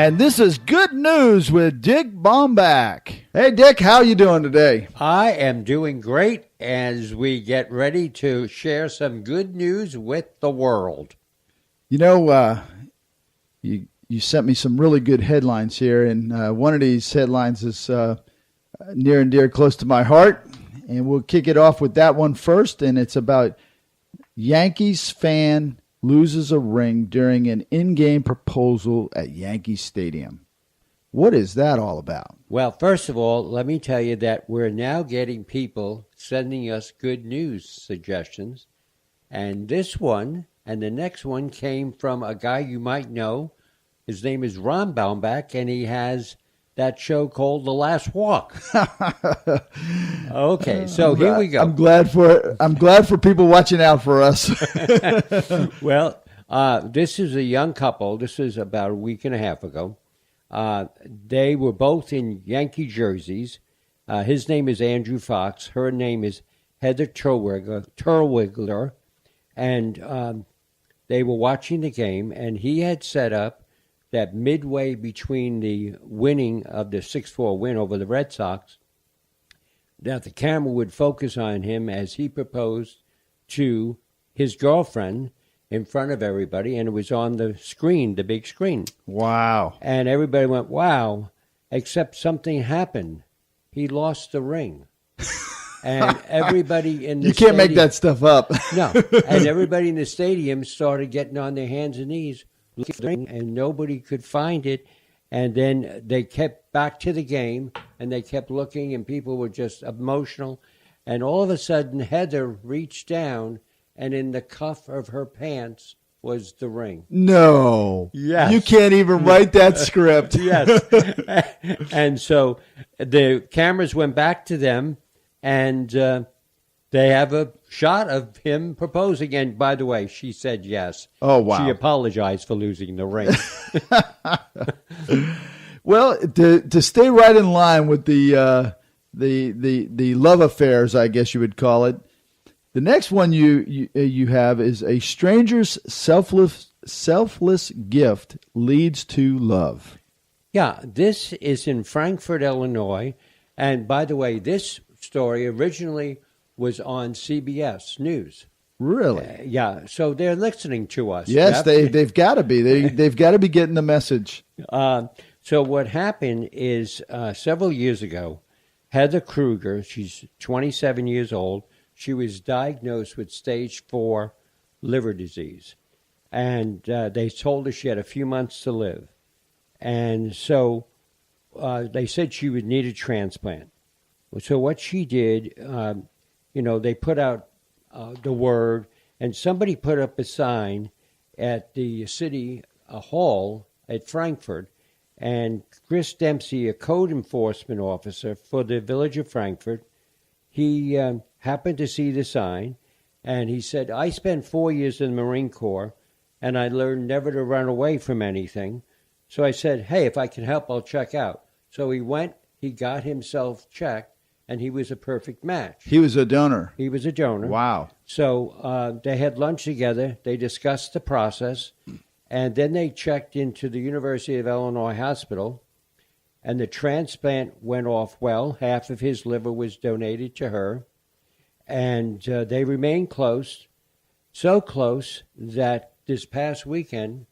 And this is Good News with Dick Baumbach. Hey, Dick, how you doing today? I am doing great as we get ready to share some good news with the world. You know, you sent me some really good headlines here, and one of these headlines is near and dear close to my heart, and we'll kick it off with that one first, and it's about Yankees fan loses a ring during an in-game proposal at Yankee Stadium. What is that all about? Well, first of all, let me tell you that we're now getting people sending us good news suggestions. And this one and the next one came from a guy you might know. His name is Ron Baumbach, and he has that show called The Last Walk. Okay, so here we go. I'm glad for people watching out for us. Well, this is a young couple. This is about a week and a half ago. They were both in Yankee jerseys. His name is Andrew Fox. Her name is Heather Terwilliger. And they were watching the game, and he had set up that midway between the winning of the 6-4 win over the Red Sox, that the camera would focus on him as he proposed to his girlfriend in front of everybody, and it was on the screen, the big screen. Wow. And everybody went, wow, except something happened. He lost the ring. And everybody in the stadium... You can't make that stuff up. No. And everybody in the stadium started getting on their hands and knees, looking for the ring, and nobody could find it. And then they kept back to the game, and they kept looking, and people were just emotional. And all of a sudden, Heather reached down, and in the cuff of her pants was the ring. No. Yes. You can't even write that script. Yes. And so the cameras went back to them, and they have a shot of him proposing. And by the way, she said yes. Oh, wow. She apologized for losing the ring. Well, to stay right in line with the love affairs, I guess you would call it, the next one you have is a stranger's selfless gift leads to love. Yeah, this is in Frankfort, Illinois. And by the way, this story originally was on CBS News. Really? Yeah, so they're listening to us. Yes, they've got to be. They've got to be getting the message. So what happened is several years ago, Heather Kruger, she's 27 years old, she was diagnosed with stage 4 liver disease. And they told her she had a few months to live. And so they said she would need a transplant. So what she did, they put out the word, and somebody put up a sign at the city hall at Frankfurt, and Chris Dempsey, a code enforcement officer for the village of Frankfurt, he happened to see the sign, and he said, I spent 4 years in the Marine Corps, and I learned never to run away from anything. So I said, hey, if I can help, I'll check out. So he went, he got himself checked, and he was a perfect match. He was a donor. He was a donor. Wow. So they had lunch together. They discussed the process. And then they checked into the University of Illinois Hospital. And the transplant went off well. Half of his liver was donated to her. And they remained close. So close that this past weekend,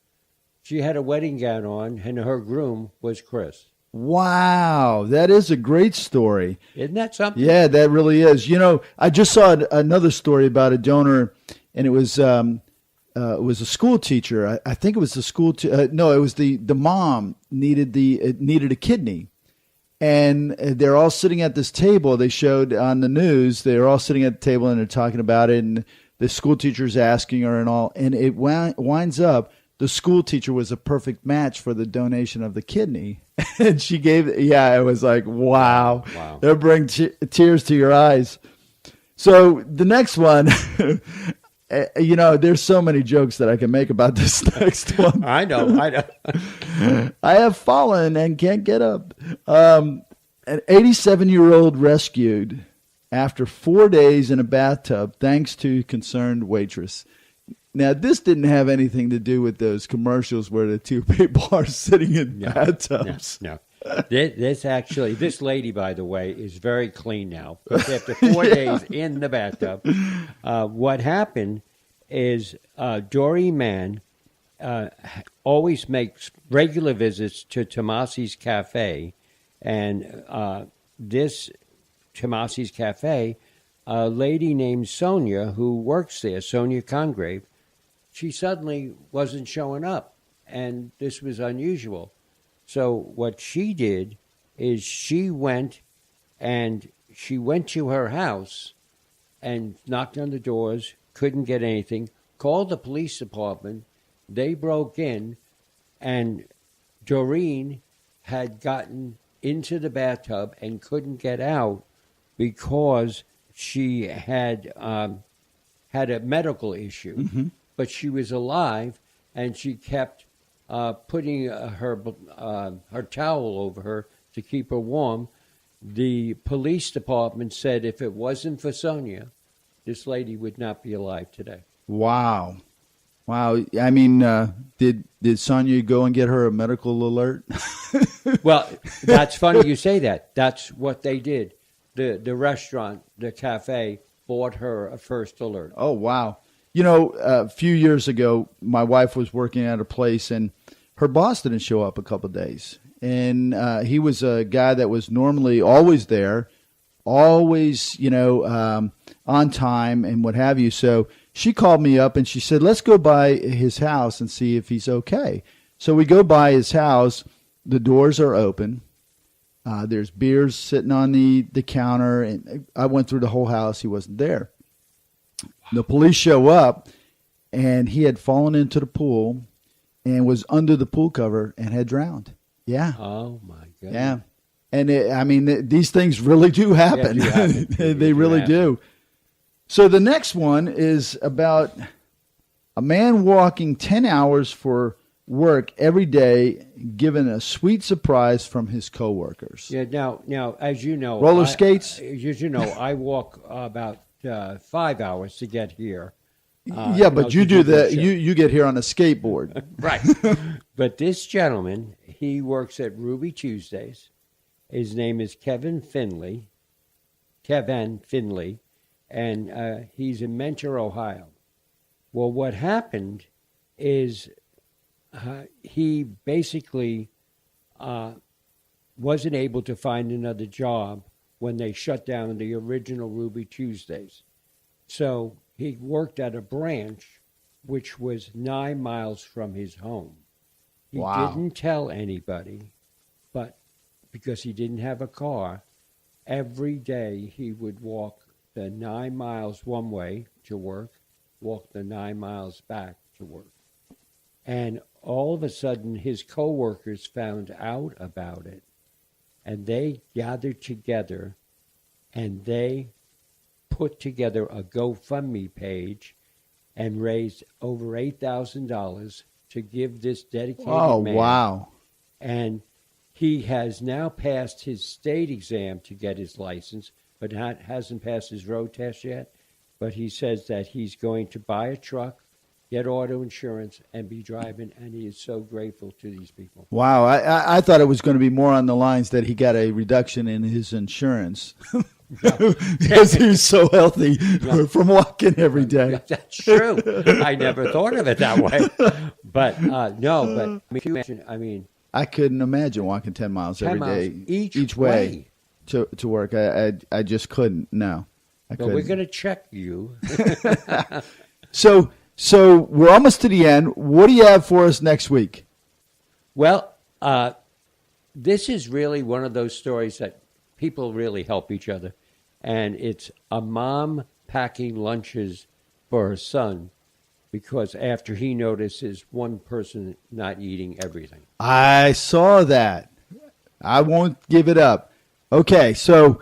she had a wedding gown on, and her groom was Chris. Wow, that is a great story. Isn't that something? Yeah, that really is. You know, I just saw another story about a donor, and it was a school teacher. I think it was the school. No, it was the mom needed a kidney, and they're all sitting at this table. They showed on the news. They're all sitting at the table and they're talking about it, and the school teacher's asking her and all, and it winds up. The school teacher was a perfect match for the donation of the kidney. And she gave, it was like, wow. They'll bring tears to your eyes. So the next one, there's so many jokes that I can make about this next one. I know. I have fallen and can't get up. An 87-year-old rescued after 4 days in a bathtub thanks to concerned waitress. Now, this didn't have anything to do with those commercials where the two people are sitting in bathtubs. No. This lady, by the way, is very clean now. But after 4 days in the bathtub, what happened is Doreen Mann always makes regular visits to Tomasi's Cafe, and this Tomasi's Cafe, a lady named Sonia who works there, Sonia Congrave, she suddenly wasn't showing up, and this was unusual. So what she did is she went to her house and knocked on the doors, couldn't get anything, called the police department. They broke in, and Doreen had gotten into the bathtub and couldn't get out because she had had a medical issue. Mm-hmm. But she was alive, and she kept putting her towel over her to keep her warm. The police department said if it wasn't for Sonia, this lady would not be alive today. Wow. I mean, did Sonia go and get her a medical alert? Well, that's funny you say that. That's what they did. The restaurant, the cafe, bought her a first alert. Oh, wow. You know, a few years ago, my wife was working at a place, and her boss didn't show up a couple of days. And he was a guy that was normally always there, always, on time and what have you. So she called me up, and she said, let's go by his house and see if he's okay. So we go by his house. The doors are open. There's beers sitting on the counter. And I went through the whole house. He wasn't there. The police show up, and he had fallen into the pool and was under the pool cover and had drowned. Yeah. Oh, my God. Yeah. And, these things really do happen. Yeah, they really do. So the next one is about a man walking 10 hours for work every day, given a sweet surprise from his coworkers. Yeah. Now, as you know, roller skates. As you know, I walk about 5 hours to get here. But you do that. You get here on a skateboard, right? But this gentleman, he works at Ruby Tuesdays. His name is Kevin Finley, and he's in Mentor, Ohio. Well, what happened is he basically wasn't able to find another job when they shut down the original Ruby Tuesdays. So he worked at a branch which was 9 miles from his home. He didn't tell anybody, but because he didn't have a car, every day he would walk the 9 miles one way to work, walk the 9 miles back to work. And all of a sudden, his coworkers found out about it, and they gathered together, and they put together a GoFundMe page and raised over $8,000 to give this dedicated man. Oh, wow. And he has now passed his state exam to get his license, but hasn't passed his road test yet. But he says that he's going to buy a truck, get auto insurance, and be driving, and he is so grateful to these people. Wow. I thought it was going to be more on the lines that he got a reduction in his insurance. Because he's so healthy from walking every day. That's true. I never thought of it that way. But I couldn't imagine walking 10 miles every day each way to work. I just couldn't. No, I couldn't. We're going to check you. So we're almost to the end. What do you have for us next week? Well, this is really one of those stories that people really help each other. And it's a mom packing lunches for her son because after he notices one person not eating everything. I saw that. I won't give it up. Okay, so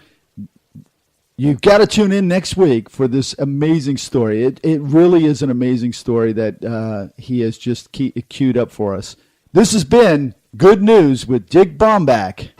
you've got to tune in next week for this amazing story. It really is an amazing story that he has just queued up for us. This has been Good News with Dick Baumbach.